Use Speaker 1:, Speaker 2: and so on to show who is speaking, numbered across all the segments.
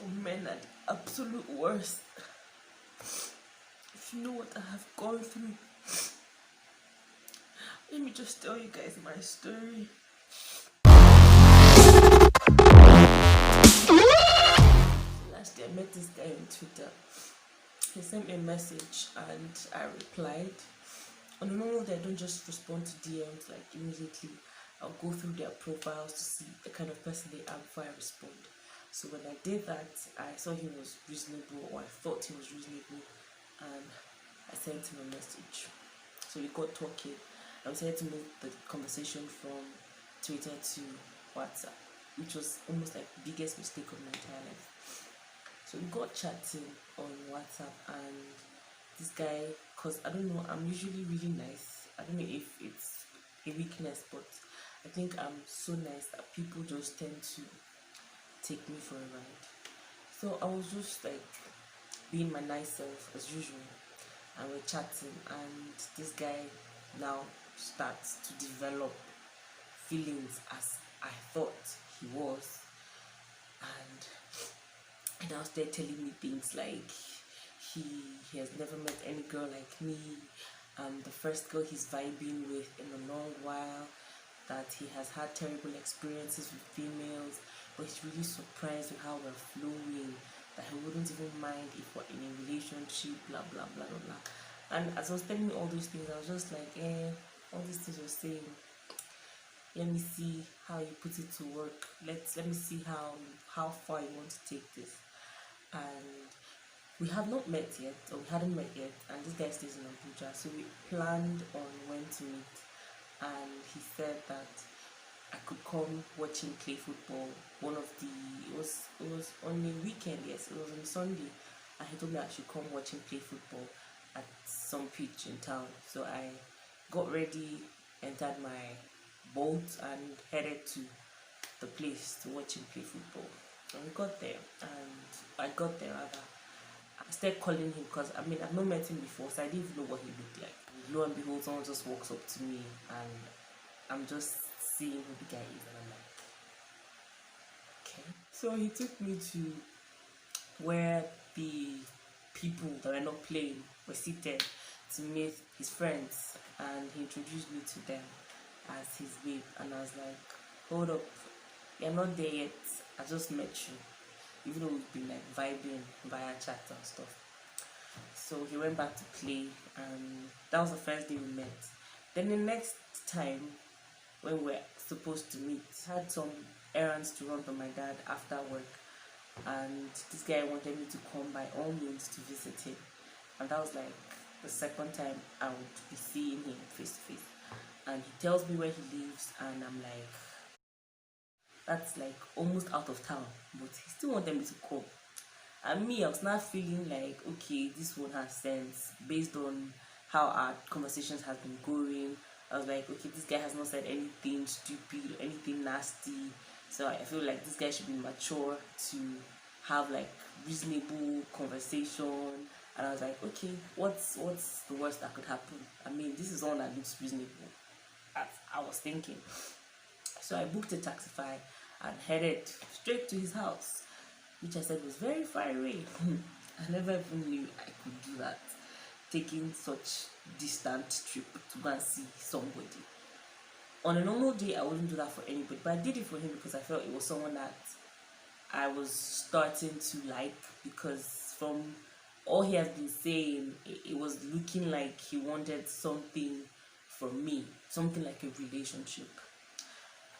Speaker 1: men are the absolute worst. If you know what I have gone through, let me just tell you guys my story. Last year I met this guy on Twitter. He sent me a message and I replied. On a normal day, I don't just respond to DMs like immediately. I'll go through their profiles to see the kind of person they are before I respond. So when I did that, I saw he was reasonable, or I thought he was reasonable, and I sent him a message. So we got talking. I decided to move the conversation from Twitter to WhatsApp, which was almost like the biggest mistake of my entire life. So we got chatting on WhatsApp, and this guy, because I don't know, I'm usually really nice. I don't know if it's a weakness, but I think I'm so nice that people just tend to take me for a ride. So I was just like being my nice self as usual, and we're chatting, and this guy now starts to develop feelings as I thought he was, and now started telling me things like he has never met any girl like me. The first girl he's vibing with in a long while, that he has had terrible experiences with females, but he's really surprised with how we're flowing, that he wouldn't even mind if we're in a relationship, blah blah blah blah blah. And as I was telling me all those things, I was just like, all these things you're saying, let me see how you put it to work. Let me see how far you want to take this. And we have not met yet, or we hadn't met yet, and this guy stays in Abuja, so we planned on when to meet. And he said that I could come watch him play football. It was on a weekend, yes, it was on Sunday, and he told me I should come watch him play football at some pitch in town. So I got ready, entered my boat, and headed to the place to watch him play football. And we got there, I started calling him because I've not met him before, so I didn't even know what he looked like. Lo and behold, someone just walks up to me, and I'm just seeing who the guy is, and I'm like, okay. So he took me to where the people that were not playing were seated to meet his friends, and he introduced me to them as his babe, and I was like, hold up, you're not there yet, I just met you, even though we've been like vibing via chat and stuff. So he went back to play, and that was the first day we met. Then the next time when we were supposed to meet, I had some errands to run for my dad after work, and this guy wanted me to come by all means to visit him, and that was like the second time I would be seeing him face to face. And he tells me where he lives, and I'm like, that's like almost out of town, but he still wanted me to come. And me, I was not feeling like, okay, this one has sense based on how our conversations have been going. I was like, okay, this guy has not said anything stupid or anything nasty, so I feel like this guy should be mature to have like reasonable conversation. And I was like, okay, what's the worst that could happen? This is all that looks reasonable, as I was thinking. So I booked a Taxify and headed straight to his house, which I said was very far away. I never even knew I could do that, taking such distant trip to go and see somebody. On a normal day, I wouldn't do that for anybody, but I did it for him because I felt it was someone that I was starting to like, because from all he has been saying, it was looking like he wanted something from me, something like a relationship.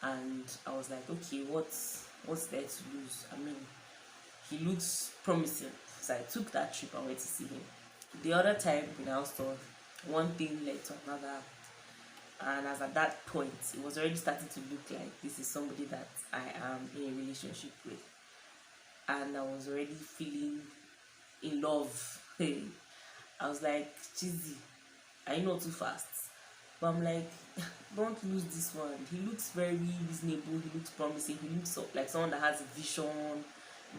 Speaker 1: And I was like, okay, what's there to lose? He looks promising, so I took that trip and went to see him. The other time we now saw, one thing led to another, and as at that point, it was already starting to look like this is somebody that I am in a relationship with, and I was already feeling in love. I was like, cheesy, I know too fast. But I'm like, don't lose this one. He looks very reasonable, he looks promising, he looks like someone that has a vision,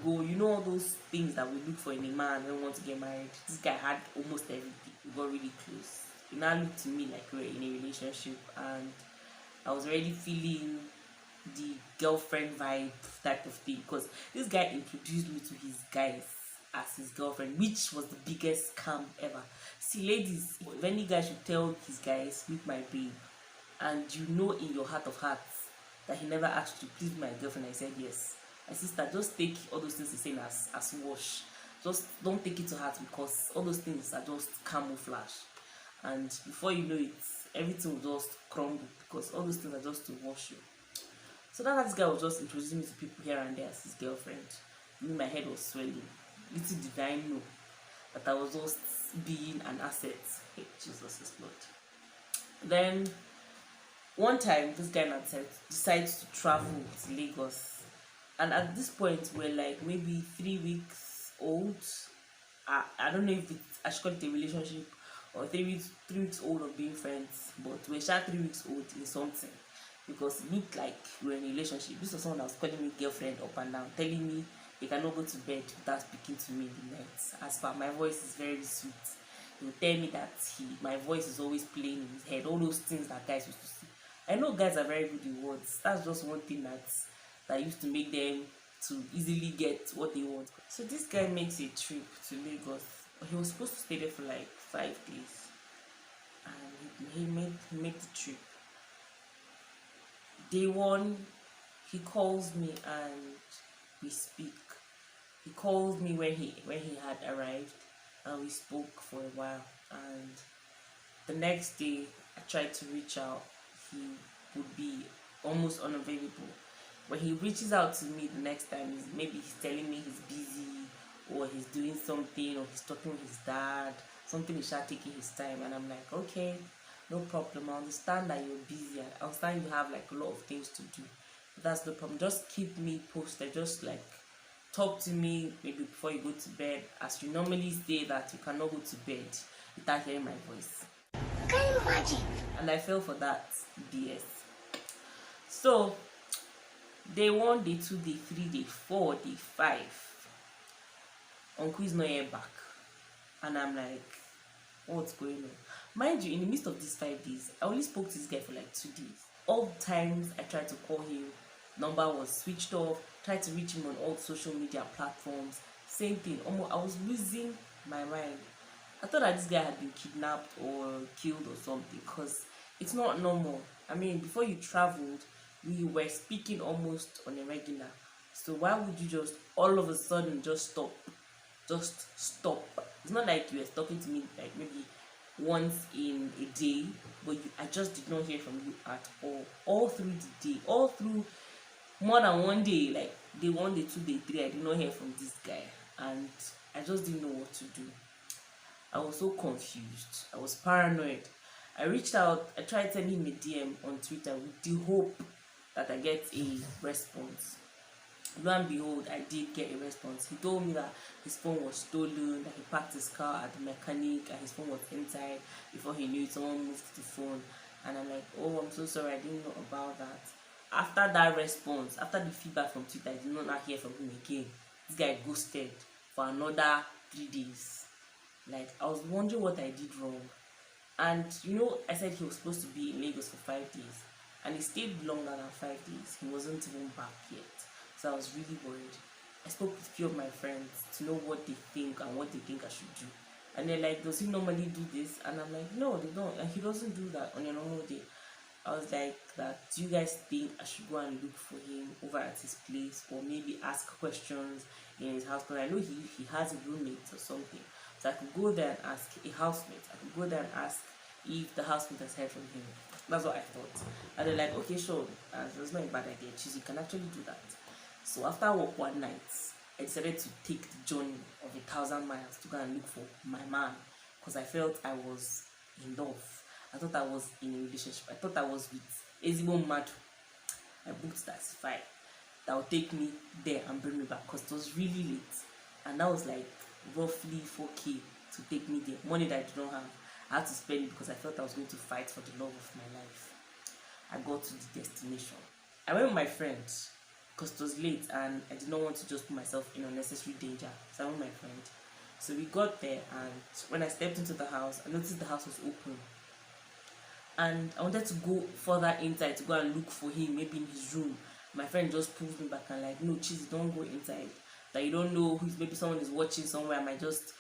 Speaker 1: goal, all those things that we look for in a man when we want to get married. This guy had almost everything. We got really close. It now looked to me like we were in a relationship, and I was already feeling the girlfriend vibe type of thing, because this guy introduced me to his guys as his girlfriend, which was the biggest scam ever. See, ladies, if any guy should tell his guys, meet my babe, and you know in your heart of hearts that he never asked you, please be my girlfriend, I said yes. My sister, just take all those things he's saying as wash. Just don't take it to heart, because all those things are just camouflage. And before you know it, everything will just crumble, because all those things are just to wash you. So that this guy was just introducing me to people here and there as his girlfriend. Me, my head was swelling. Little did I know that I was just being an asset. Hey, Jesus is Lord. Then one time, this guy decides to travel to Lagos, and at this point, we're like maybe 3 weeks old. I don't know if I should call it a relationship or 3 weeks old of being friends, but we're sure 3 weeks old in something, because it looked like we were in a relationship. This was someone that was calling me girlfriend up and down, telling me he cannot go to bed without speaking to me in the night. As per my voice is very sweet, he would tell me that my voice is always playing in his head. All those things that guys used to see. I know guys are very good with words. That's just one thing that used to make them to easily get what they want. So this guy makes a trip to Lagos. He was supposed to stay there for like 5 days, and he made the trip. Day one, he calls me and we speak. He called me when he had arrived, and we spoke for a while. And the next day, I tried to reach out. He would be almost unavailable. When he reaches out to me the next time, maybe he's telling me he's busy, or he's doing something, or he's talking with his dad. Something is taking his time, and I'm like, okay, no problem. I understand that you're busy. I understand you have like a lot of things to do. That's no problem. Just keep me posted. Just like talk to me maybe before you go to bed, as you normally say that you cannot go to bed without hearing my voice. Can you imagine? And I fell for that BS. So day 1, day 2, day 3, day 4, day 5, uncle is not yet back, and I'm like, what's going on? Mind you, in the midst of these 5 days, I only spoke to this guy for like 2 days. All times I tried to call him, number was switched off. Tried to reach him on all social media platforms, same thing. I was losing my mind. I thought that this guy had been kidnapped or killed or something, because it's not normal. I mean, before you traveled, we were speaking almost on a regular. So why would you just all of a sudden just stop? Just stop. It's not like you were talking to me like maybe once in a day, but I just did not hear from you at all through the day, all through more than one day, like day 1, day 2, day 3, I did not hear from this guy, and I just didn't know what to do. I was so confused. I was paranoid. I reached out. I tried sending him a DM on Twitter with the hope that I get a response. Lo and behold, I did get a response. He told me that his phone was stolen, that he parked his car at the mechanic and his phone was inside. Before he knew it, someone moved the phone. And I'm like, oh, I'm so sorry, I didn't know about that. After that response, after the feedback from Twitter, I did not hear from him again. This guy ghosted for another 3 days. Like, I was wondering what I did wrong. And I said he was supposed to be in Lagos for 5 days, and he stayed longer than 5 days. He wasn't even back yet. So I was really worried. I spoke with a few of my friends to know what they think and what they think I should do. And they're like, does he normally do this? And I'm like, no, they don't. And he doesn't do that on a normal day. I was like, do you guys think I should go and look for him over at his place, or maybe ask questions in his house? Because I know he has a roommate or something. So I could go there and ask a housemate. I could go there and ask if the housemate has heard from him. That's what I thought. And they're like, okay, sure. It's not a bad idea. You can actually do that. So after work one night, I decided to take the journey of 1,000 miles to go and look for my man, because I felt I was in love. I thought I was in a relationship. I thought I was with Ezimo Madu. I booked Taxify that would take me there and bring me back, because it was really late. And that was like roughly 4K to take me there. Money that I did not have. I had to spend it because I felt I was going to fight for the love of my life. I got to the destination. I went with my friends because it was late and I did not want to just put myself in unnecessary danger. So I went with my friend. So we got there, and when I stepped into the house, I noticed the house was open. And I wanted to go further inside to go and look for him, maybe in his room. My friend just pulls me back and like, no, cheese, don't go inside. That you don't know who's, maybe someone is watching somewhere. I might just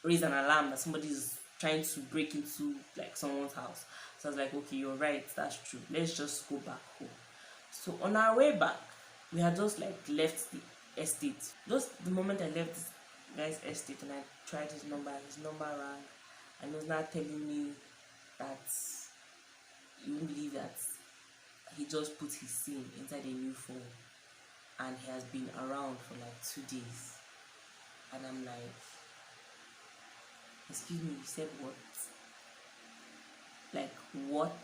Speaker 1: raise an alarm that somebody is trying to break into like someone's house. So I was like, okay, you're right, that's true. Let's just go back home. So on our way back, we had just like left the estate. Just the moment I left this guy's estate and I tried his number rang, and he was now telling me that you won't believe that he just put his SIM inside a new phone and he has been around for like 2 days. And I'm like, excuse me, you said what? Like, what?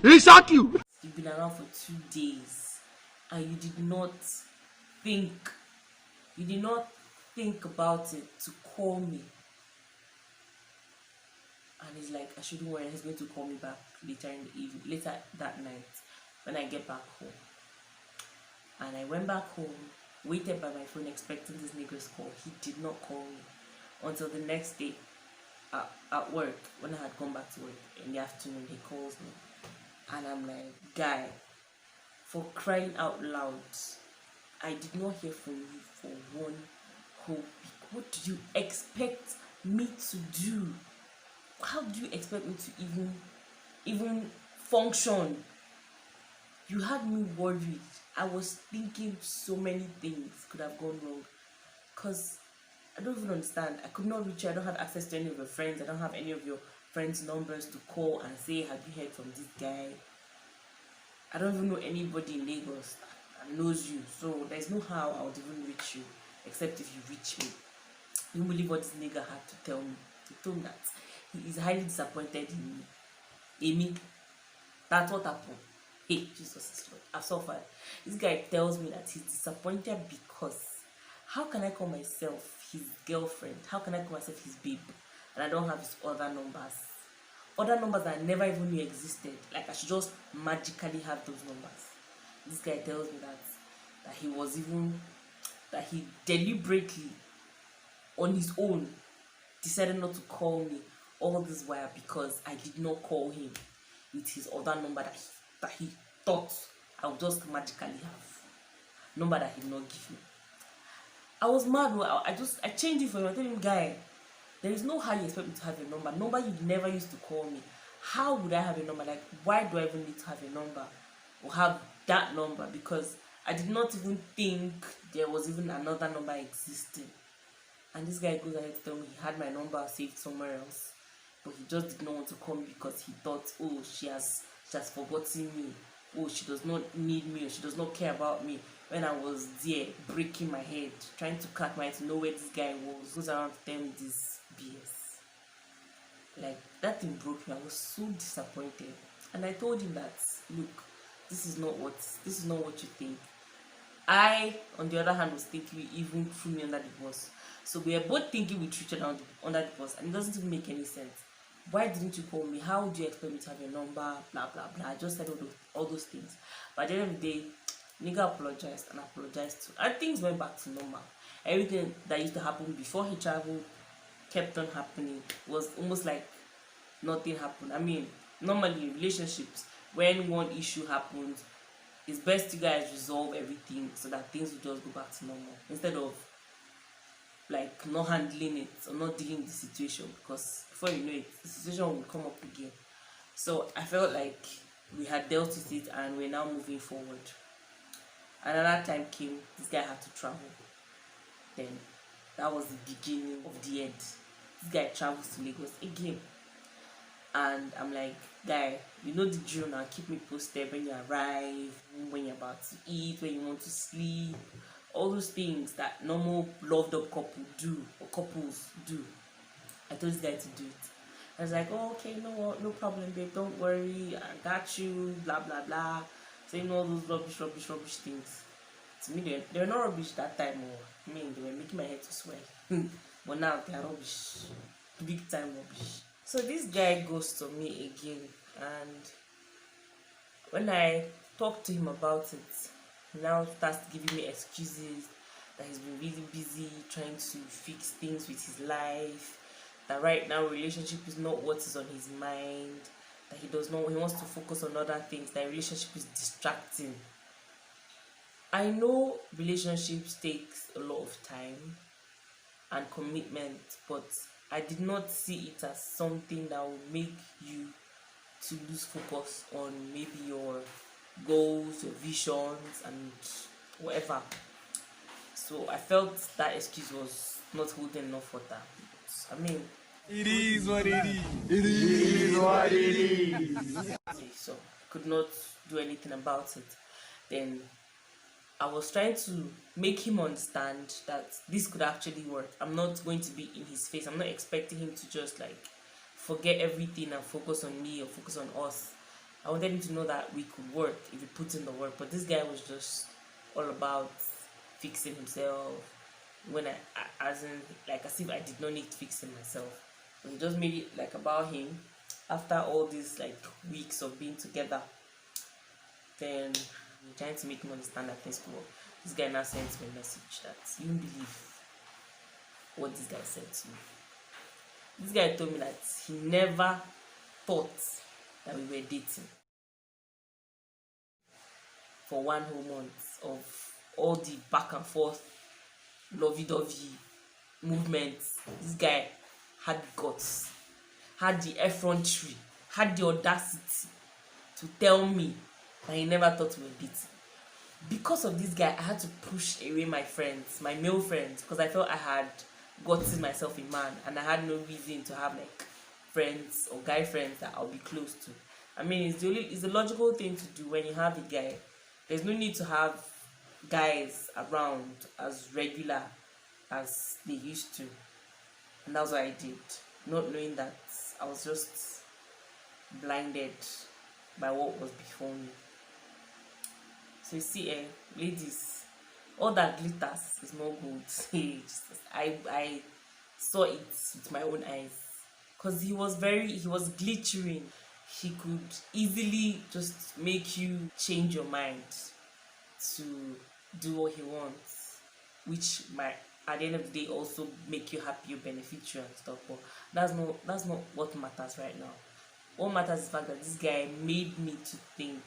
Speaker 2: He shot you!
Speaker 1: You've been around for 2 days and you did not think about it to call me. And he's like, I shouldn't worry, he's going to call me back later in the evening, later that night when I get back home. And I went back home, waited by my phone expecting this nigger's call. He did not call me until the next day at work, when I had gone back to work in the afternoon. He calls me and I'm like, guy, for crying out loud, I did not hear from you for one whole week. What do you expect me to do? How do you expect me to even function? You had me worried. I was thinking so many things could have gone wrong, because I don't even understand. I could not reach you. I don't have access to any of your friends. I don't have any of your friends' numbers to call and say, have you heard from this guy? I don't even know anybody in Lagos that knows you, so there's no how I would even reach you except if you reach me. You won't believe what this nigga had to tell me. He told me that he is highly disappointed in me. Amy, that's what happened. Hey, Jesus is Lord. I've suffered. This guy tells me that he's disappointed because how can I call myself his girlfriend? How can I call myself his babe? And I don't have his other numbers. Other numbers that I never even knew existed. Like I should just magically have those numbers. This guy tells me that he deliberately, on his own, decided not to call me all this while because I did not call him with his other number that he thought I would just magically have. Number that he did not give me. I was mad. I changed it for him. I told him, guy, there is no how you expect me to have a number. Number you never used to call me. How would I have a number? Like, why do I even need to have a number or have that number? Because I did not even think there was even another number existing. And this guy goes ahead to tell me he had my number saved somewhere else, but he just did not want to call me because he thought, oh, she has forgotten me. Oh, she does not need me, or she does not care about me. When I was there breaking my head, trying to crack my head to know where this guy was, goes around to tell me this BS. Like, that thing broke me. I was so disappointed. And I told him that, look, this is not what you think. I, on the other hand, was thinking you even threw me under the bus. So we are both thinking we threw each other under the bus, and it doesn't even make any sense. Why didn't you call me? How do you expect me to have a number? Blah blah blah. I just said all those things. But at the end of the day, nigga apologized and apologized too. And things went back to normal. Everything that used to happen before he traveled kept on happening. It was almost like nothing happened. I mean, normally in relationships, when one issue happens, it's best you guys resolve everything so that things will just go back to normal, instead of like not handling it or not dealing with the situation, because before you know it, the situation will come up again. So I felt like we had dealt with it and we're now moving forward. Another time came, this guy had to travel. Then that was the beginning of the end. This guy travels to Lagos again. And I'm like, guy, you know the drill now. Keep me posted when you arrive, when you're about to eat, when you want to sleep. All those things that normal loved up couples do. I told this guy to do it. I was like, oh, okay, no problem, babe. Don't worry. I got you. Blah, blah, blah. Saying all those rubbish things. To me, they were not rubbish that time. Or, I mean, they were making my head to swell. But now they are rubbish. Big time rubbish. So this guy goes to me again, and when I talk to him about it, he now starts giving me excuses that he's been really busy trying to fix things with his life, that right now relationship is not what is on his mind, that he wants to focus on other things, that relationship is distracting. I know relationships takes a lot of time and commitment, but I did not see it as something that will make you to lose focus on maybe your goals, your visions, and whatever. So I felt that excuse was not holding enough water. I mean,
Speaker 2: it is what it is. It is what it is.
Speaker 1: so I could not do anything about it. Then I was trying to make him understand that this could actually work. I'm not going to be in his face. I'm not expecting him to just like forget everything and focus on me or focus on us. I wanted him to know that we could work if we put in the work. But this guy was just all about fixing himself. When as if I did not need fixing myself. But he just made it like about him. After all these like weeks of being together, then we're trying to make him understand that things could work. This guy now sent me a message that you won't believe what this guy said to me. This guy told me that he never thought that we were dating for 1 whole month of all the back and forth, lovey-dovey movements. This guy had guts, had the effrontery, had the audacity to tell me that he never thought we were dating. Because of this guy, I had to push away my friends, my male friends, because I felt I had gotten myself a man and I had no reason to have like friends or guy friends that I'll be close to. I mean, it's the logical thing to do when you have a guy. There's no need to have guys around as regular as they used to. And that's what I did, not knowing that I was just blinded by what was before me. So you see, ladies, all that glitters is more gold. I saw it with my own eyes, because he was glittering. He could easily just make you change your mind to do what he wants, which might at the end of the day also make you happy or benefit you and stuff. But that's not what matters right now. What matters is the fact that this guy made me to think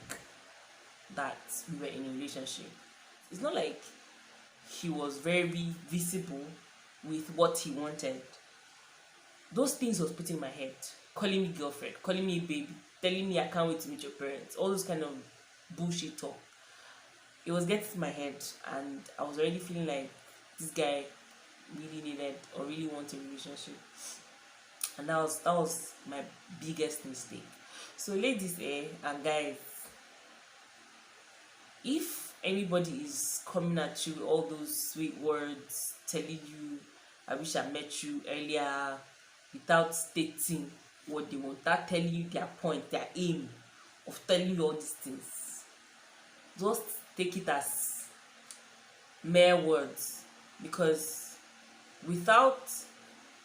Speaker 1: that we were in a relationship. It's not like he was very visible with what he wanted. Those things was put in my head. Calling me girlfriend, calling me baby, telling me I can't wait to meet your parents, all those kind of bullshit talk. It was getting to my head, and I was already feeling like this guy really needed or really wanted a relationship. And that was my biggest mistake. So ladies and guys, if anybody is coming at you with all those sweet words, telling you I wish I met you earlier, without stating what they want, without telling you their point, their aim of telling you all these things, just take it as mere words. Because without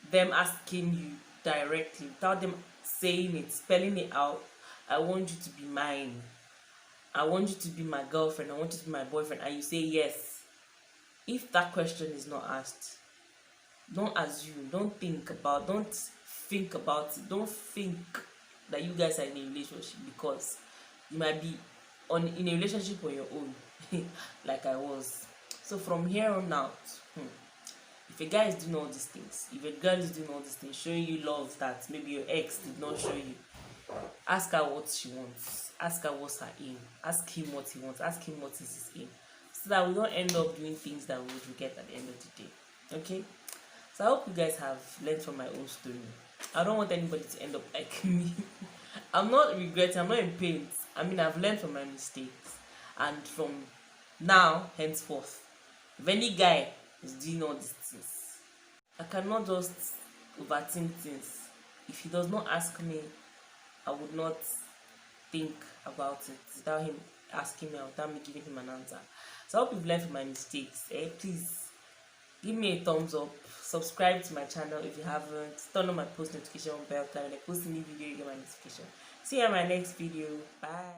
Speaker 1: them asking you directly, without them saying it, spelling it out, I want you to be mine, I want you to be my girlfriend, I want you to be my boyfriend, and you say yes. If that question is not asked, don't assume, don't think about it, don't think that you guys are in a relationship, because you might be in a relationship on your own like I was. So from here on out, if a guy is doing all these things, if a girl is doing all these things, showing you love that maybe your ex did not show you, ask her what she wants, ask her what's her aim, ask him what he wants, ask him what is his aim, so that we don't end up doing things that we would regret at the end of the day. Okay, so I hope you guys have learned from my own story. I don't want anybody to end up like me. I'm not regretting, I'm not in pain. I mean, I've learned from my mistakes, and from now henceforth, if any guy is doing all these things, I cannot just overthink things. If he does not ask me, I would not think about it without him asking me, without me giving him an answer. So I hope you've learned from my mistakes. Please give me a thumbs up, subscribe to my channel if you haven't, turn on my post notification bell so when I post a new video you get my notification. See you in my next video. Bye.